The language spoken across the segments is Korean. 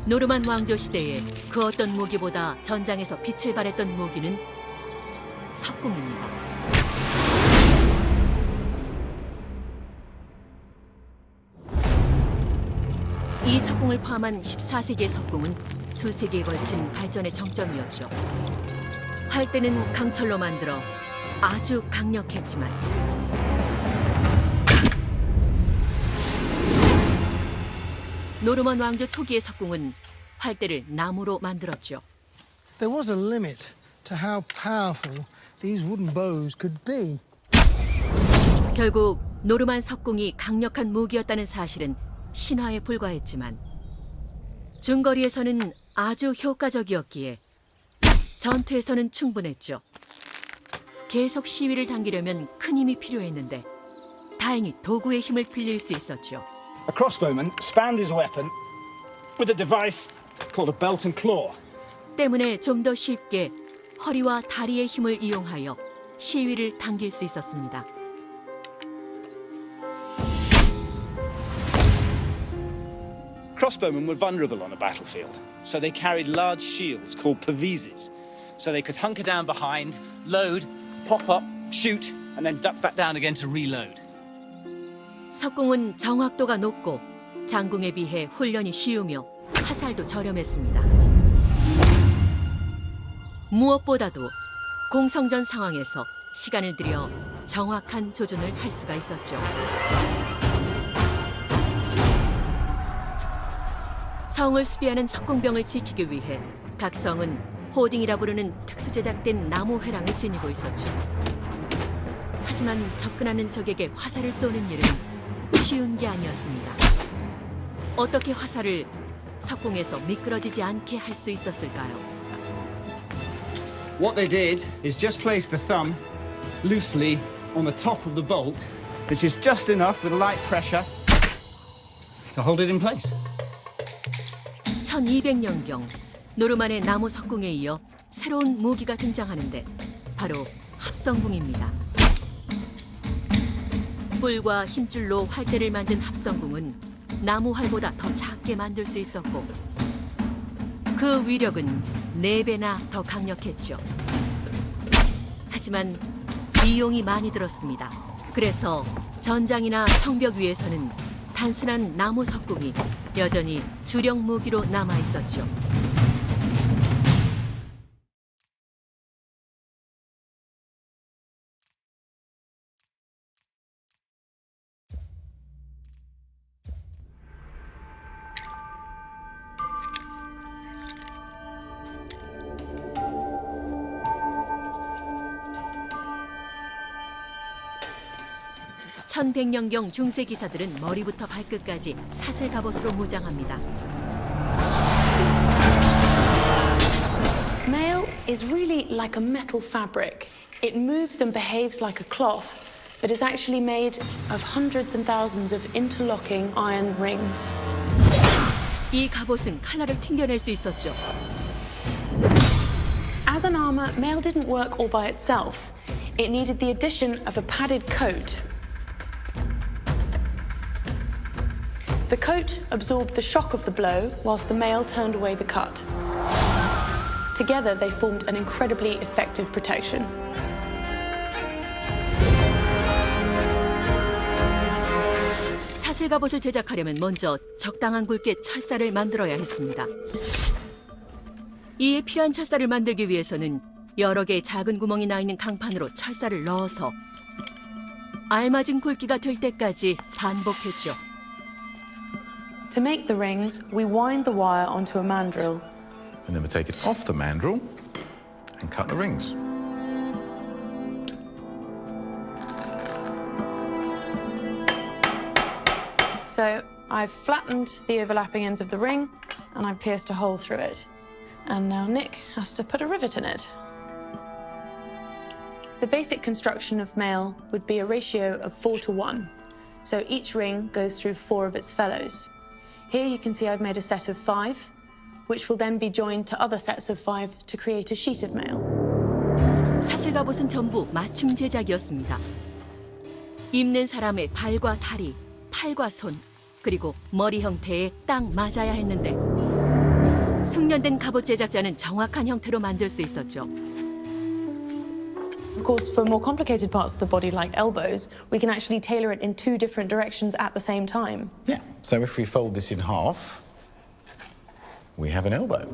노르만 왕조 시대에 그 어떤 무기보다 전장에서 빛을 발했던 무기는 석궁입니다. 이 석궁을 포함한 14세기의 석궁은 수세기에 걸친 발전의 정점이었죠. 활대는 강철로 만들어 아주 강력했지만 노르만 왕조 초기의 석궁은 활대를 나무로 만들었죠. There was a limit to how powerful these wooden bows could be. 결국 노르만 석궁이 강력한 무기였다는 사실은 신화에 불과했지만 중거리에서는 아주 효과적이었기에 전투에서는 충분했죠. 계속 시위를 당기려면 큰 힘이 필요했는데 다행히 도구의 힘을 빌릴 수 있었죠. A crossbowman spanned his weapon with a device called a belt and claw. 때문에 좀 더 쉽게 허리와 다리의 힘을 이용하여 시위를 당길 수 있었습니다. Crossbowmen were vulnerable on a battlefield, so they carried large shields called pavises, so they could hunker down behind, load, pop up, shoot, and then duck back down again to reload. 석궁은 정확도가 높고 장궁에 비해 훈련이 쉬우며 화살도 저렴했습니다. 무엇보다도 공성전 상황에서 시간을 들여 정확한 조준을 할 수가 있었죠. 성을 수비하는 석궁병을 지키기 위해 각 성은 호딩이라 부르는 특수 제작된 나무 회랑을 지니고 있었죠. 하지만 접근하는 적에게 화살을 쏘는 일은 쉬운 게 아니었습니다. 어떻게 화살을 석궁에서 미끄러지지 않게 할 수 있었을까요? What they did is just place the thumb loosely on the top of the bolt, which is just enough with light pressure to hold it in place. 1200년경 노르만의 나무 석궁에 이어 새로운 무기가 등장하는데 바로 합성궁입니다. 뿔과 힘줄로 활대를 만든 합성궁은 나무 활보다 더 작게 만들 수 있었고 그 위력은 4배나 더 강력했죠. 하지만 비용이 많이 들었습니다. 그래서 전장이나 성벽 위에서는 단순한 나무 석궁이 여전히 주력 무기로 남아 있었죠. (1100년경) 중세 기사들은 머리부터 발끝까지 사슬 갑옷으로 무장합니다. Mail is really like a metal fabric. It moves and behaves like a cloth, but is actually made of hundreds and thousands of interlocking iron rings. 이 갑옷은 칼날을 튕겨낼 수 있었죠. As an armor, mail didn't work all by itself. It needed the addition of a padded coat. The coat absorbed the shock of the blow whilst the mail turned away the cut. Together, they formed an incredibly effective protection. 사슬 갑옷을 제작하려면 먼저 적당한 굵기의 철사를 만들어야 했습니다. 이에 필요한 철사를 만들기 위해서는 여러 개의 작은 구멍이 나 있는 강판으로 철사를 넣어서 알맞은 굵기가 될 때까지 반복했죠. To make the rings, we wind the wire onto a mandrel. And then we take it off the mandrel and cut the rings. So I've flattened the overlapping ends of the ring and I've pierced a hole through it. And now Nick has to put a rivet in it. The basic construction of mail would be a ratio of 4:1. So each ring goes through 4 of its fellows. Here you can see I've made a set of 5, which will then be joined to other sets of 5 to create a sheet of mail. 사슬 갑옷은 전부 맞춤 제작이었습니다. 입는 사람의 발과 다리, 팔과 손, 그리고 머리 형태에 딱 맞아야 했는데 숙련된 갑옷 제작자는 정확한 형태로 만들 수 있었죠. Of course, for more complicated parts of the body, like elbows, we can actually tailor it in two different directions at the same time. Yeah. So if we fold this in half, we have an elbow.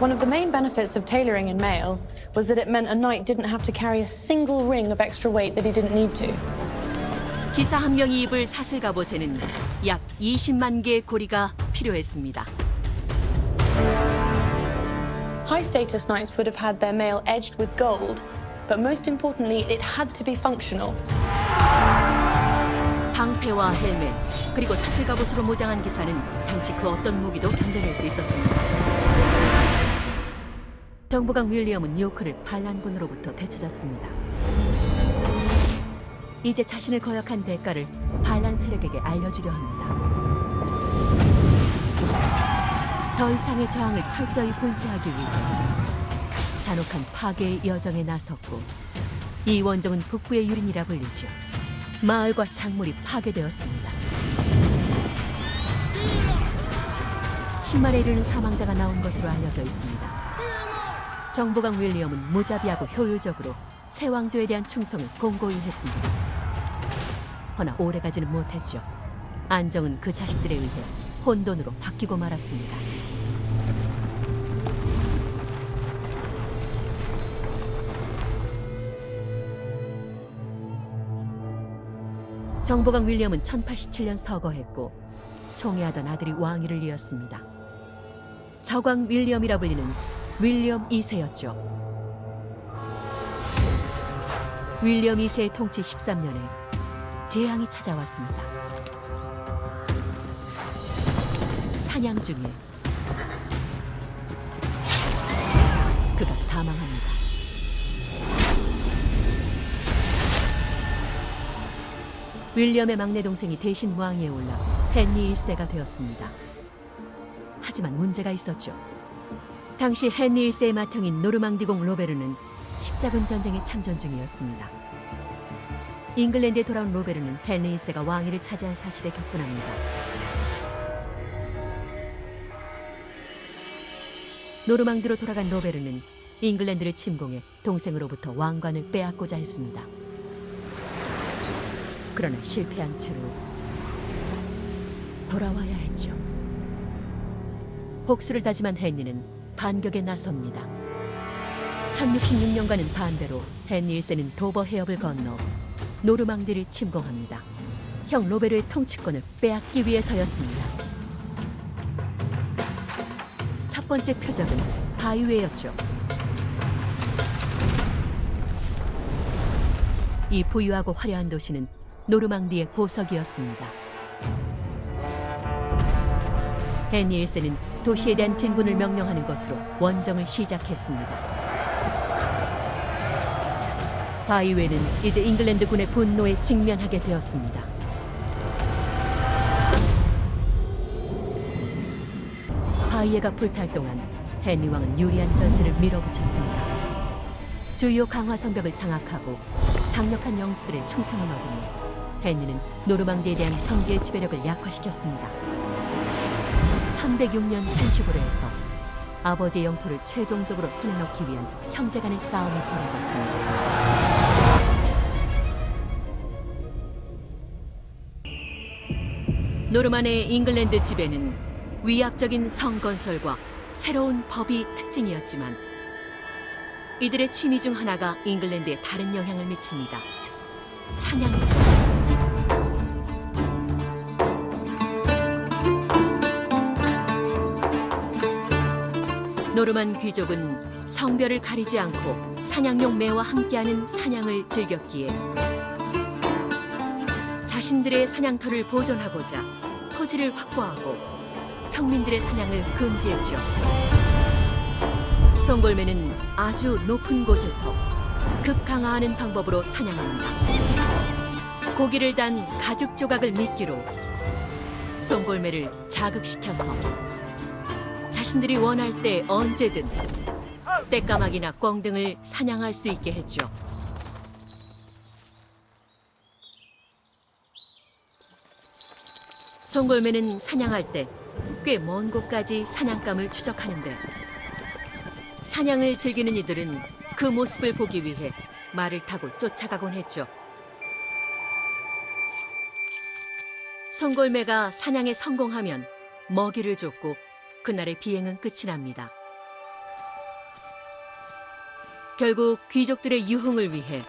One of the main benefits of tailoring in mail was that it meant a knight didn't have to carry a single ring of extra weight that he didn't need to. 기사 한 명이 입을 사슬 갑옷에는 약 20만 개의 고리가 필요했습니다. High-status knights would have had their mail edged with gold, but most importantly, it had to be functional. 방패와 헬멧, 그리고 사슬 갑옷으로 모장한 기사는 당시 그 어떤 무기도 견뎌낼 수 있었습니다. 정보강 윌리엄은 요크를 반란군으로부터 되찾았습니다. 이제 자신을 거역한 대가를 반란 세력에게 알려주려 합니다. 더 이상의 저항을 철저히 분쇄하기 위해 잔혹한 파괴의 여정에 나섰고, 이 원정은 북부의 유린이라 불리죠. 마을과 작물이 파괴되었습니다. 10만에 이르는 사망자가 나온 것으로 알려져 있습니다. 정보강 윌리엄은 무자비하고 효율적으로 새 왕조에 대한 충성을 공고히 했습니다. 허나 오래가지는 못했죠. 안정은 그 자식들에 의해 혼돈으로 바뀌고 말았습니다. 정보강 윌리엄은 1087년 서거했고 총애하던 아들이 왕위를 이었습니다. 저광 윌리엄이라 불리는 윌리엄 2세였죠. 윌리엄 2세의 통치 13년에 재앙이 찾아왔습니다. 사냥 중에 그가 사망합니다. 윌리엄의 막내 동생이 대신 왕위에 올라 헨리 1세가 되었습니다. 하지만 문제가 있었죠. 당시 헨리 1세의 맏형인 노르망디공 로베르는 십자군 전쟁에 참전 중이었습니다. 잉글랜드에 돌아온 로베르는 헨리 1세가 왕위를 차지한 사실에 격분합니다. 노르망디로 돌아간 로베르는 잉글랜드를 침공해 동생으로부터 왕관을 빼앗고자 했습니다. 그러나 실패한 채로 돌아와야 했죠. 복수를 다짐한 헨리는 반격에 나섭니다. 1066년과는 반대로 헨리 1세는 도버 해협을 건너 노르망디를 침공합니다. 형 로베르의 통치권을 빼앗기 위해서였습니다. 첫 번째 표적은 바이웨였죠. 이 부유하고 화려한 도시는 노르망디의 보석이었습니다. 헨리 1세는 도시에 대한 진군을 명령하는 것으로 원정을 시작했습니다. 바이웨는 이제 잉글랜드 군의 분노에 직면하게 되었습니다. 바이웨가 불탈 동안 헨리 왕은 유리한 전세를 밀어붙였습니다. 주요 강화 성벽을 장악하고 강력한 영주들의 충성을 얻으며 헨리는 노르망디에 대한 형제의 지배력을 약화시켰습니다. 1106년 펜슈브르에서 아버지의 영토를 최종적으로 손에 넣기 위한 형제 간의 싸움이 벌어졌습니다. 노르만의 잉글랜드 지배는 위압적인 성 건설과 새로운 법이 특징이었지만 이들의 취미 중 하나가 잉글랜드에 다른 영향을 미칩니다. 사냥이죠. 노르만 귀족은 성별을 가리지 않고 사냥용 매와 함께하는 사냥을 즐겼기에 자신들의 사냥터를 보존하고자 토지를 확보하고 평민들의 사냥을 금지했죠. 송골매는 아주 높은 곳에서 급강화하는 방법으로 사냥합니다. 고기를 단 가죽 조각을 미끼로 송골매를 자극시켜서 자신들이 원할 때 언제든 떼까마귀나 꿩 등을 사냥할 수 있게 했죠. 송골매는 사냥할 때 꽤 먼 곳까지 사냥감을 추적하는데 사냥을 즐기는 이들은 그 모습을 보기 위해 말을 타고 쫓아가곤 했죠. 송골매가 사냥에 성공하면 먹이를 줬고 그날의 비행은 끝이 납니다. 결국 귀족들의 유흥을 위해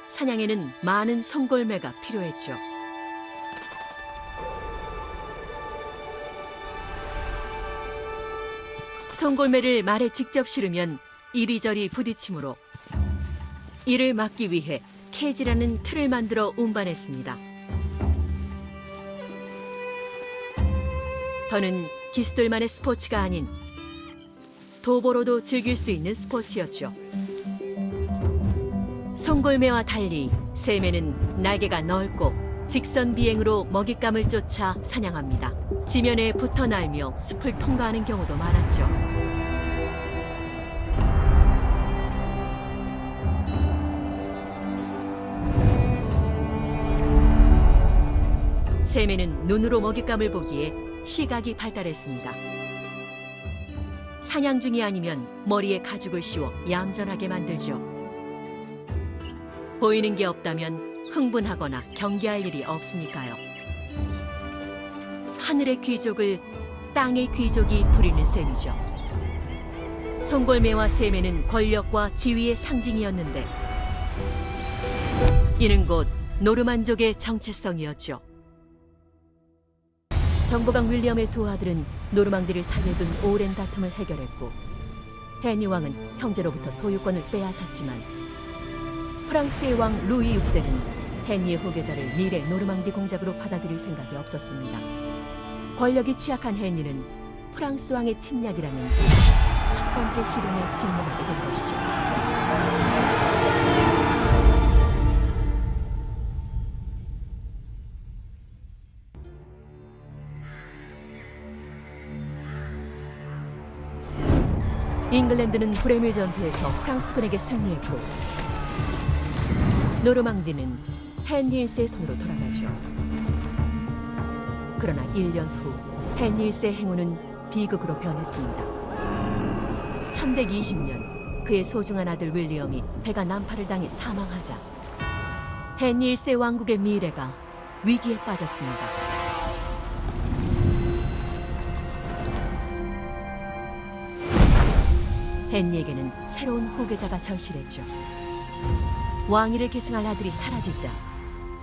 사냥에는 많은 송골매가 필요했죠. 송골매를 말에 직접 실으면 이리저리 부딪히므로 이를 막기 위해 케이지라는 틀을 만들어 운반했습니다. 더는 기수들만의 스포츠가 아닌 도보로도 즐길 수 있는 스포츠였죠. 송골매와 달리 새매는 날개가 넓고 직선 비행으로 먹잇감을 쫓아 사냥합니다. 지면에 붙어 날며 숲을 통과하는 경우도 많았죠. 새매는 눈으로 먹잇감을 보기에 시각이 발달했습니다. 사냥 중이 아니면 머리에 가죽을 씌워 얌전하게 만들죠. 보이는 게 없다면 흥분하거나 경계할 일이 없으니까요. 하늘의 귀족을 땅의 귀족이 부리는 셈이죠. 송골매와 새매는 권력과 지위의 상징이었는데 이는 곧 노르만족의 정체성이었죠. 정보강 윌리엄의 두 아들은 노르망디를 사이에 둔 오랜 다툼을 해결했고 헤니 왕은 형제로부터 소유권을 빼앗았지만 프랑스의 왕 루이 6세는 헤니의 후계자를 미래 노르망디 공작으로 받아들일 생각이 없었습니다. 권력이 취약한 헤니는 프랑스 왕의 침략이라는 첫 번째 시련에 직면하게 된 것이죠. 잉글랜드는 브레밀 전투에서 프랑스군에게 승리했고 노르망디는 헨리 1세의 손으로 돌아가죠. 그러나 1년 후 헨리 1세의 행운은 비극으로 변했습니다. 1120년 그의 소중한 아들 윌리엄이 배가 난파를 당해 사망하자 헨리 1세 왕국의 미래가 위기에 빠졌습니다. 헨리에게는 새로운 후계자가 절실했죠. 왕위를 계승할 아들이 사라지자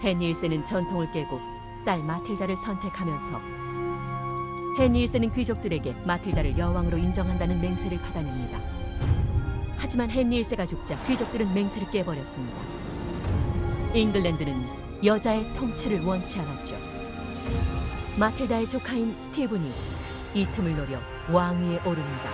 헨리 1세는 전통을 깨고 딸 마틸다를 선택하면서 헨리 1세는 귀족들에게 마틸다를 여왕으로 인정한다는 맹세를 받아냅니다. 하지만 헨리 1세가 죽자 귀족들은 맹세를 깨버렸습니다. 잉글랜드는 여자의 통치를 원치 않았죠. 마틸다의 조카인 스티븐이 이 틈을 노려 왕위에 오릅니다.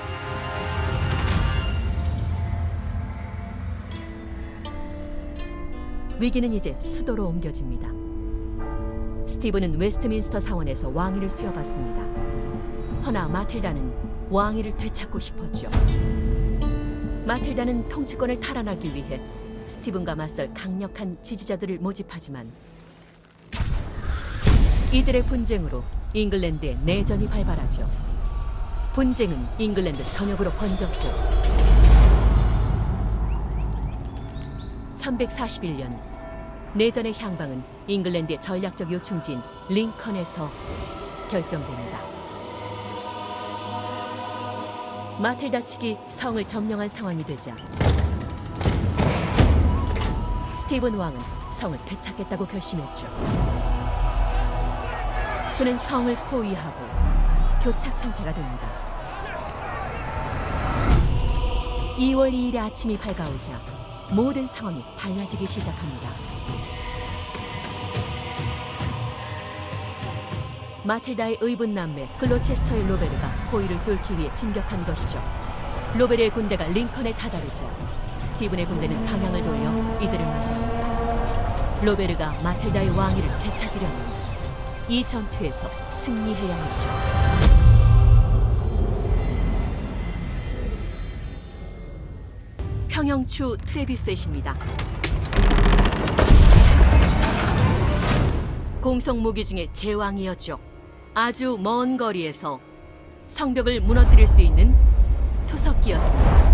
위기는 이제 수도로 옮겨집니다. 스티븐은 웨스트민스터 사원에서 왕위를 수여받습니다. 허나 마틸다는 왕위를 되찾고 싶었죠. 마틸다는 통치권을 탈환하기 위해 스티븐과 맞설 강력한 지지자들을 모집하지만 이들의 분쟁으로 잉글랜드에 내전이 발발하죠. 분쟁은 잉글랜드 전역으로 번졌고 1141년 내전의 향방은 잉글랜드의 전략적 요충지인 링컨에서 결정됩니다. 마틸다 측이 성을 점령한 상황이 되자 스티븐 왕은 성을 되찾겠다고 결심했죠. 그는 성을 포위하고 교착 상태가 됩니다. 2월 2일의 아침이 밝아오자 모든 상황이 달라지기 시작합니다. 마틸다의 의분 남매 글로체스터의 로베르가 포위를 뚫기 위해 진격한 것이죠. 로베르의 군대가 링컨에 다다르자 스티븐의 군대는 방향을 돌려 이들을 맞이합니다. 로베르가 마틸다의 왕위를 되찾으려면 이 전투에서 승리해야 했죠. 평영추 트레비셋입니다. 공성 무기 중에 제왕이었죠. 아주 먼 거리에서 성벽을 무너뜨릴 수 있는 투석기였습니다.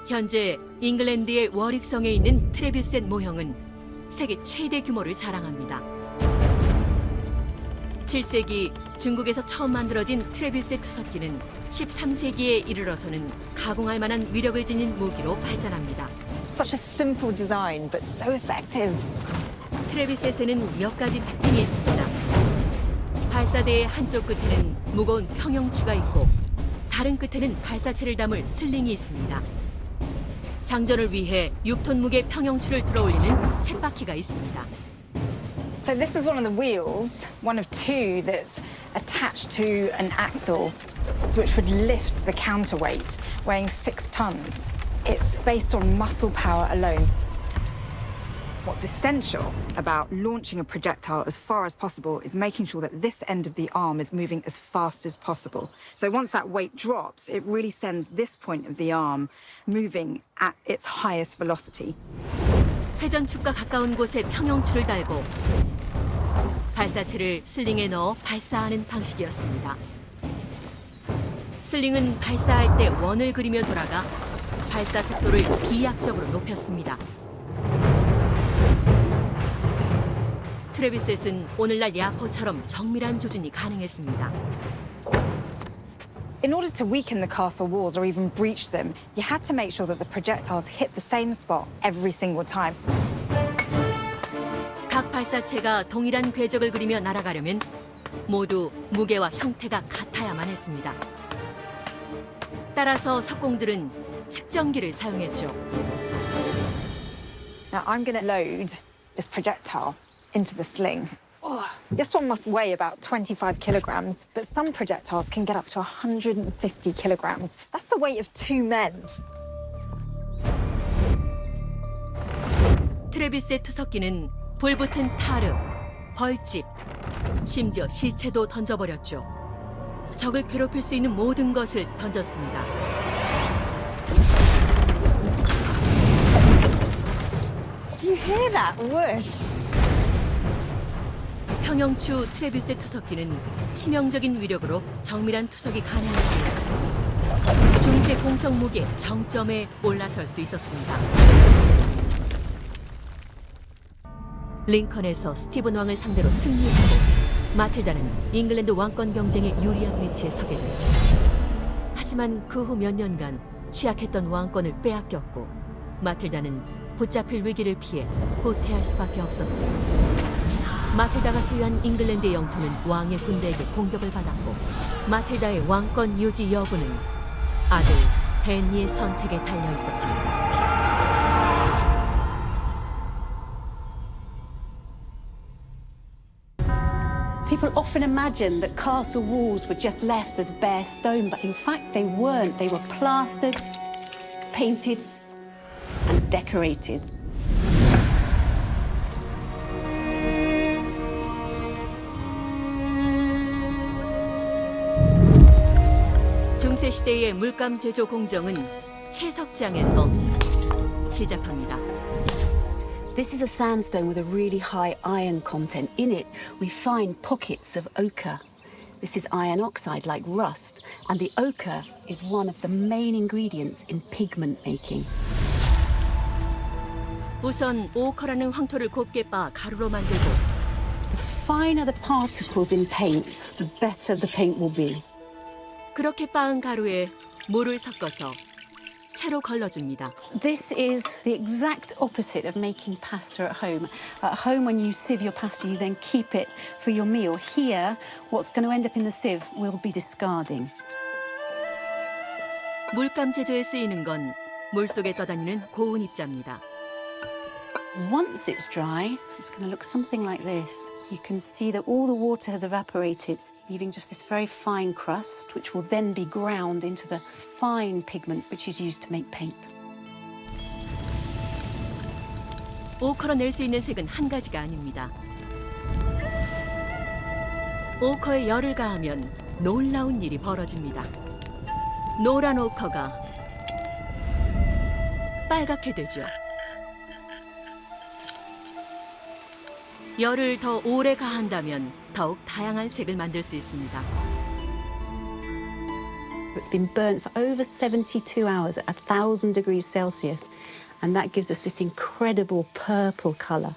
현재 잉글랜드의 워릭성에 있는 트레뷰셋 모형은 세계 최대 규모를 자랑합니다. 7세기 중국에서 처음 만들어진 트레뷰셋 투석기는 13세기에 이르러서는 가공할 만한 위력을 지닌 무기로 발전합니다. Such a simple design, but so effective. 트레비셋에는 몇 가지 특징이 있습니다. 발사대의 한쪽 끝에는 무거운 평형추가 있고 다른 끝에는 발사체를 담을 슬링이 있습니다. 장전을 위해 6톤 무게 평형추를 들어올리는 쳇바퀴가 있습니다. So this is one of the wheels, one of two that's attached to an axle, which would lift the counterweight, weighing 6 tons. It's based on muscle power alone. What's essential about launching a projectile as far as possible is making sure that this end of the arm is moving as fast as possible. So once that weight drops, it really sends this point of the arm moving at its highest velocity. 회전축과 가까운 곳에 평형추를 달고 발사체를 슬링에 넣어 발사하는 방식이었습니다. 슬링은 발사할 때 원을 그리며 돌아가 발사 속도를 비약적으로 높였습니다. 트레비셋은 오늘날 야포처럼 정밀한 조준이 가능했습니다. In order to weaken the castle walls or even breach them, you had to make sure that the projectiles hit the same spot every single time. 각 발사체가 동일한 궤적을 그리며 날아가려면 모두 무게와 형태가 같아야만 했습니다. 따라서 석공들은 측정기를 사용했죠. Now I'm going to load this projectile into the sling. This one must weigh about 25 kilograms, but some projectiles can get up to 150 kilograms. That's the weight of 2 men. 트레비셋 투석기는 불붙은 타르, 벌집, 심지어 시체도 던져버렸죠. 적을 괴롭힐 수 있는 모든 것을 던졌습니다. Did you hear that whoosh? 평형추 트레비셋 투석기는 치명적인 위력으로 정밀한 투석이 가능하기에 중세 공성 무기의 정점에 올라설 수 있었습니다. 링컨에서 스티븐 왕을 상대로 승리하고 마틸다는 잉글랜드 왕권 경쟁에 유리한 위치에 서게 되죠. 하지만 그 후 몇 년간 취약했던 왕권을 빼앗겼고 마틸다는 붙잡힐 위기를 피해 후퇴할 수밖에 없었습니다. 마틸다가 소유한 잉글랜드의 영토는 왕의 군대에게 공격을 받았고 마틸다의 왕권 유지 여부는 아들 헨리의 선택에 달려 있었습니다. People often imagine that castle walls were just left as bare stone, but in fact they weren't. They were plastered, painted, and decorated. 중세 시대의 물감 제조 공정은 채석장에서 시작합니다. This is a sandstone with a really high iron content. In it, we find pockets of ochre. This is iron oxide, like rust, and the ochre is one of the main ingredients in pigment making. 우선 오커라는 황토를 곱게 빻아 가루로 만들고 The finer the particles in paint, the better the paint will be. 그렇게 빻은 가루에 물을 섞어서 채로 걸러줍니다. This is the exact opposite of making pasta at home. At home, when you sieve your pasta, you then keep it for your meal. Here, what's going to end up in the sieve will be discarding. 물감 제조에 쓰이는 건 물속에 떠다니는 고운 입자입니다. Once it's dry, it's going to look something like this. You can see that all the water has evaporated, leaving just this very fine crust, which will then be ground into the fine pigment which is used to make paint. 오커로 낼 수 있는 색은 한 가지가 아닙니다. 오커에 열을 가하면 놀라운 일이 벌어집니다. 노란 오커가 빨갛게 되죠. 열을 더 오래 가한다면 더욱 다양한 색을 만들 수 있습니다. It's been burnt for over 72 hours at 1,000 degrees Celsius, and that gives us this incredible purple colour.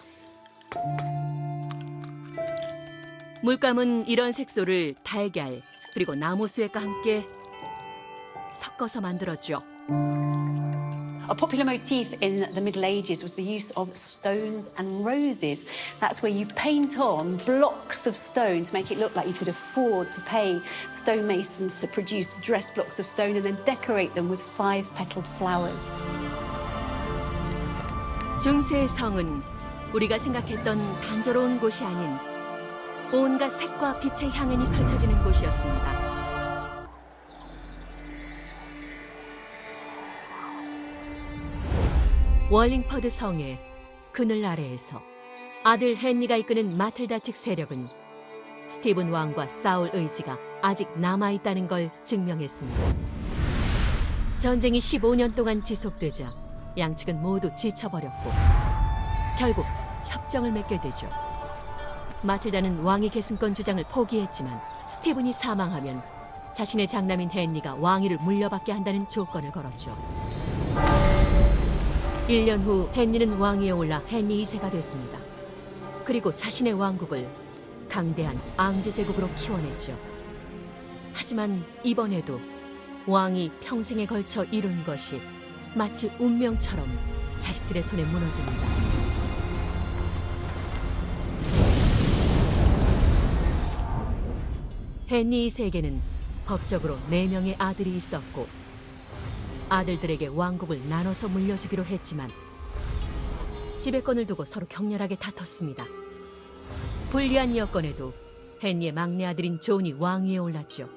물감은 이런 색소를 달걀 그리고 나무 수액과 함께 섞어서 만들었죠. A popular motif in the Middle Ages was the use of stones and roses. That's where you paint on blocks of stone to make it look like you could afford to pay stonemasons to produce dress blocks of stone and then decorate them with 5-petaled flowers. 중세의 성은 우리가 생각했던 단조로운 곳이 아닌 온갖 색과 빛의 향연이 펼쳐지는 곳이었습니다. 월링퍼드 성의 그늘 아래에서 아들 헨리가 이끄는 마틸다 측 세력은 스티븐 왕과 싸울 의지가 아직 남아있다는 걸 증명했습니다. 전쟁이 15년 동안 지속되자 양측은 모두 지쳐버렸고 결국 협정을 맺게 되죠. 마틸다는 왕위 계승권 주장을 포기했지만 스티븐이 사망하면 자신의 장남인 헨리가 왕위를 물려받게 한다는 조건을 걸었죠. 1년 후 헨리는 왕위에 올라 헨리 2세가 됐습니다. 그리고 자신의 왕국을 강대한 앙주 제국으로 키워냈죠. 하지만 이번에도 왕이 평생에 걸쳐 이룬 것이 마치 운명처럼 자식들의 손에 무너집니다. 헨리 2세에게는 법적으로 4명의 아들이 있었고 아들들에게 왕국을 나눠서 물려주기로 했지만 지배권을 두고 서로 격렬하게 다퉜습니다. 불리한 여건에도 헨리의 막내 아들인 존이 왕위에 올랐죠.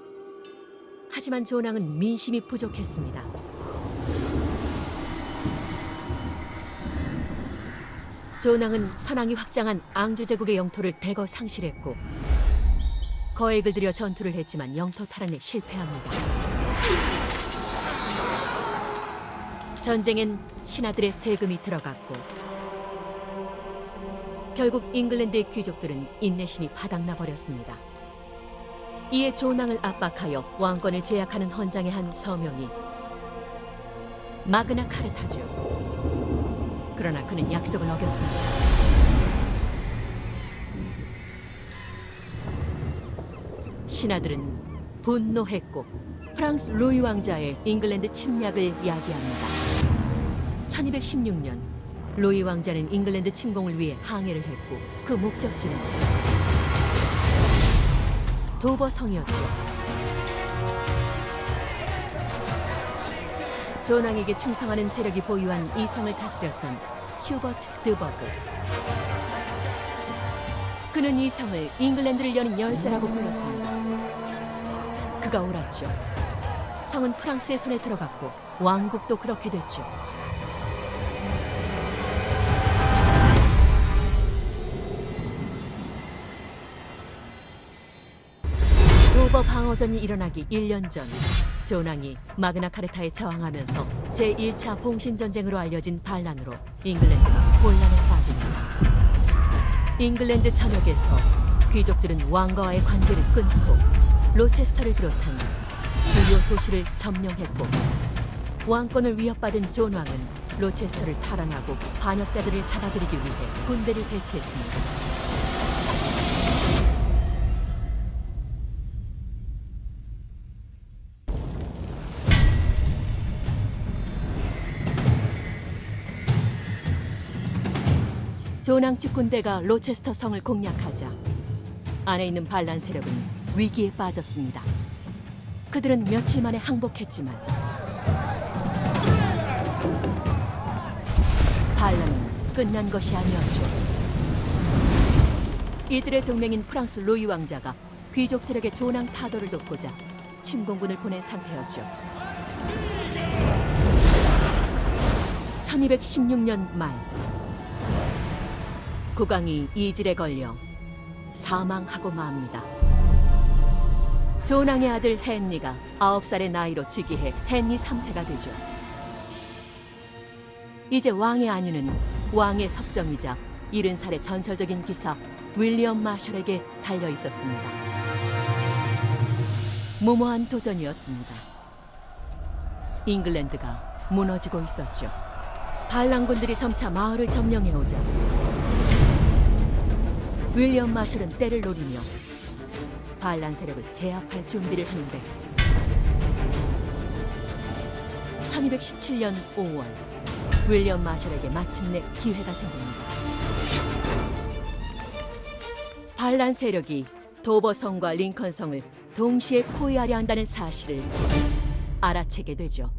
하지만 존 왕은 민심이 부족했습니다. 존 왕은 선왕이 확장한 앙주 제국의 영토를 대거 상실했고 거액을 들여 전투를 했지만 영토 탈환에 실패합니다. 전쟁엔 신하들의 세금이 들어갔고 결국 잉글랜드의 귀족들은 인내심이 바닥나 버렸습니다. 이에 존 왕을 압박하여 왕권을 제약하는 헌장의 한 서명이 마그나 카르타죠. 그러나 그는 약속을 어겼습니다. 신하들은 분노했고 프랑스 루이 왕자의 잉글랜드 침략을 야기합니다. 1216년 루이 왕자는 잉글랜드 침공을 위해 항해를 했고 그 목적지는 도버성이었죠. 존 왕에게 충성하는 세력이 보유한 이 성을 다스렸던 휴버트 드버그. 그는 이 성을 잉글랜드를 여는 열쇠라고 불렀습니다. 그가 옳았죠. 성은 프랑스의 손에 들어갔고 왕국도 그렇게 됐죠. 도버 방어전이 일어나기 1년 전 존 왕이 마그나 카르타에 저항하면서 제1차 봉신전쟁으로 알려진 반란으로 잉글랜드가 혼란에 빠집니다. 잉글랜드 전역에서 귀족들은 왕가와의 관계를 끊고 로체스터를 비롯한 주요 도시를 점령했고 왕권을 위협받은 존 왕은 로체스터를 탈환하고 반역자들을 잡아들이기 위해 군대를 배치했습니다. 존 왕 측 군대가 로체스터 성을 공략하자 안에 있는 반란 세력은 위기에 빠졌습니다. 그들은 며칠 만에 항복했지만 반란은 끝난 것이 아니었죠. 이들의 동맹인 프랑스 루이 왕자가 귀족 세력의 존 왕 타도를 돕고자 침공군을 보낸 상태였죠. 1216년 말 국왕이 이질에 걸려 사망하고 맙니다. 존 왕의 아들 헨리가 9살의 나이로 즉위해 헨리 3세가 되죠. 이제 왕의 안위는 왕의 섭정이자 70살의 전설적인 기사 윌리엄 마셜에게 달려 있었습니다. 무모한 도전이었습니다. 잉글랜드가 무너지고 있었죠. 반란군들이 점차 마을을 점령해오자 윌리엄 마셜은 때를 노리며 반란 세력을 제압할 준비를 하는데 1217년 5월 윌리엄 마셜에게 마침내 기회가 생깁니다. 반란 세력이 도버성과 링컨성을 동시에 포위하려 한다는 사실을 알아채게 되죠.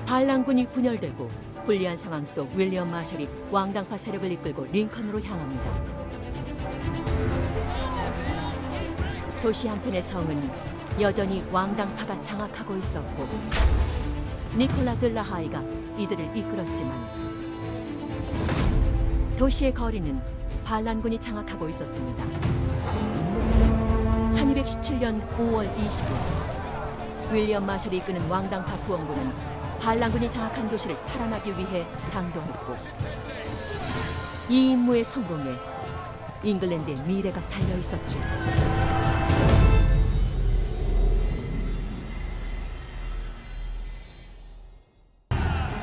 반란군이 분열되고 불리한 상황 속 윌리엄 마셜이 왕당파 세력을 이끌고 링컨으로 향합니다. 도시 한편의 성은 여전히 왕당파가 장악하고 있었고 니콜라 들라하이가 이들을 이끌었지만 도시의 거리는 반란군이 장악하고 있었습니다. 1217년 5월 20일 윌리엄 마셜이 이끄는 왕당파 구원군은 반란군이 장악한 도시를 탈환하기 위해 당도했고 이 임무의 성공에 잉글랜드의 미래가 달려 있었죠.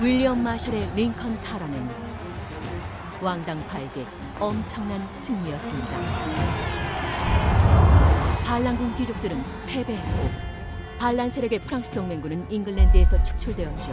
윌리엄 마셜의 링컨 탈환은 왕당파에게 엄청난 승리였습니다. 반란군 귀족들은 패배했고 반란 세력의 프랑스 동맹군은 잉글랜드에서 축출되었죠.